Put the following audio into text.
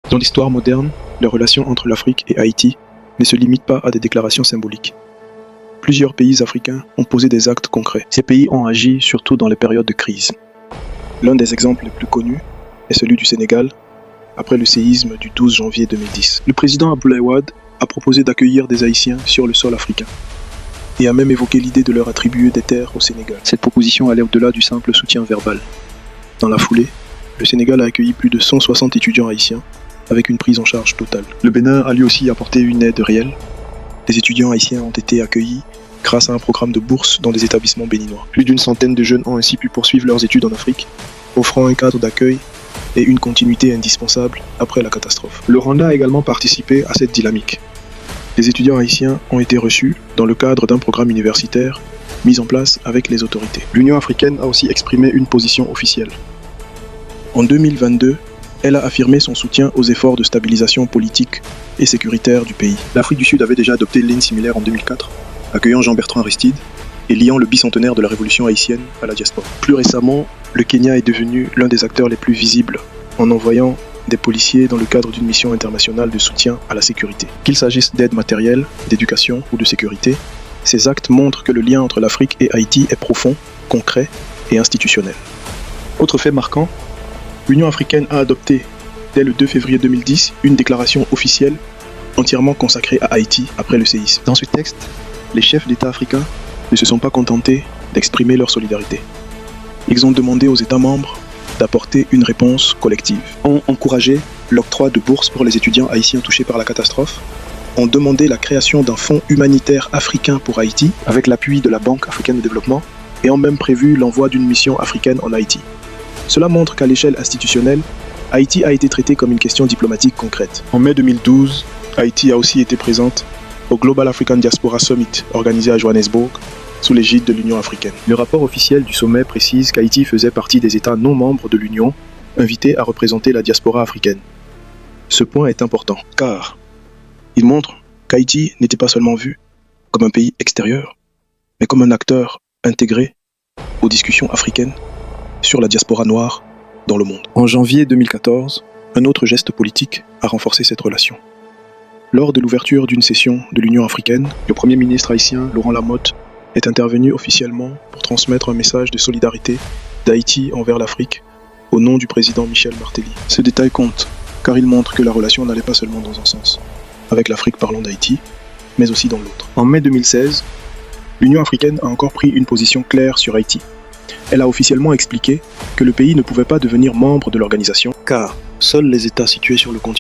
Dans l'histoire moderne, les relations entre l'Afrique et Haïti ne se limitent pas à des déclarations symboliques. Plusieurs pays africains ont posé des actes concrets. Ces pays ont agi surtout dans les périodes de crise. L'un des exemples les plus connus est celui du Sénégal, après le séisme du 12 janvier 2010. Le président Abdoulaye Wade a proposé d'accueillir des Haïtiens sur le sol africain et a même évoqué l'idée de leur attribuer des terres au Sénégal. Cette proposition allait au-delà du simple soutien verbal. Dans la foulée, le Sénégal a accueilli plus de 160 étudiants haïtiens avec une prise en charge totale. Le Bénin a lui aussi apporté une aide réelle. Les étudiants haïtiens ont été accueillis grâce à un programme de bourse dans des établissements béninois. Plus d'une centaine de jeunes ont ainsi pu poursuivre leurs études en Afrique, offrant un cadre d'accueil et une continuité indispensable après la catastrophe. Le Rwanda a également participé à cette dynamique. Les étudiants haïtiens ont été reçus dans le cadre d'un programme universitaire mis en place avec les autorités. L'Union africaine a aussi exprimé une position officielle. En 2022, elle a affirmé son soutien aux efforts de stabilisation politique et sécuritaire du pays. L'Afrique du Sud avait déjà adopté une ligne similaire en 2004, accueillant Jean-Bertrand Aristide et liant le bicentenaire de la révolution haïtienne à la diaspora. Plus récemment, le Kenya est devenu l'un des acteurs les plus visibles en envoyant des policiers dans le cadre d'une mission internationale de soutien à la sécurité. Qu'il s'agisse d'aide matérielle, d'éducation ou de sécurité, ces actes montrent que le lien entre l'Afrique et Haïti est profond, concret et institutionnel. Autre fait marquant, l'Union africaine a adopté, dès le 2 février 2010, une déclaration officielle entièrement consacrée à Haïti après le séisme. Dans ce texte, les chefs d'État africains ne se sont pas contentés d'exprimer leur solidarité. Ils ont demandé aux États membres d'apporter une réponse collective, ont encouragé l'octroi de bourses pour les étudiants haïtiens touchés par la catastrophe, ont demandé la création d'un fonds humanitaire africain pour Haïti avec l'appui de la Banque africaine de développement et ont même prévu l'envoi d'une mission africaine en Haïti. Cela montre qu'à l'échelle institutionnelle, Haïti a été traité comme une question diplomatique concrète. En mai 2012, Haïti a aussi été présente au Global African Diaspora Summit organisé à Johannesburg sous l'égide de l'Union africaine. Le rapport officiel du sommet précise qu'Haïti faisait partie des États non membres de l'Union, invités à représenter la diaspora africaine. Ce point est important, car il montre qu'Haïti n'était pas seulement vu comme un pays extérieur, mais comme un acteur intégré aux discussions africaines sur la diaspora noire dans le monde. En janvier 2014, un autre geste politique a renforcé cette relation. Lors de l'ouverture d'une session de l'Union africaine, le Premier ministre haïtien, Laurent Lamotte, est intervenu officiellement pour transmettre un message de solidarité d'Haïti envers l'Afrique au nom du président Michel Martelly. Ce détail compte, car il montre que la relation n'allait pas seulement dans un sens, avec l'Afrique parlant d'Haïti, mais aussi dans l'autre. En mai 2016, l'Union africaine a encore pris une position claire sur Haïti. Elle a officiellement expliqué que le pays ne pouvait pas devenir membre de l'organisation, car seuls les États situés sur le continent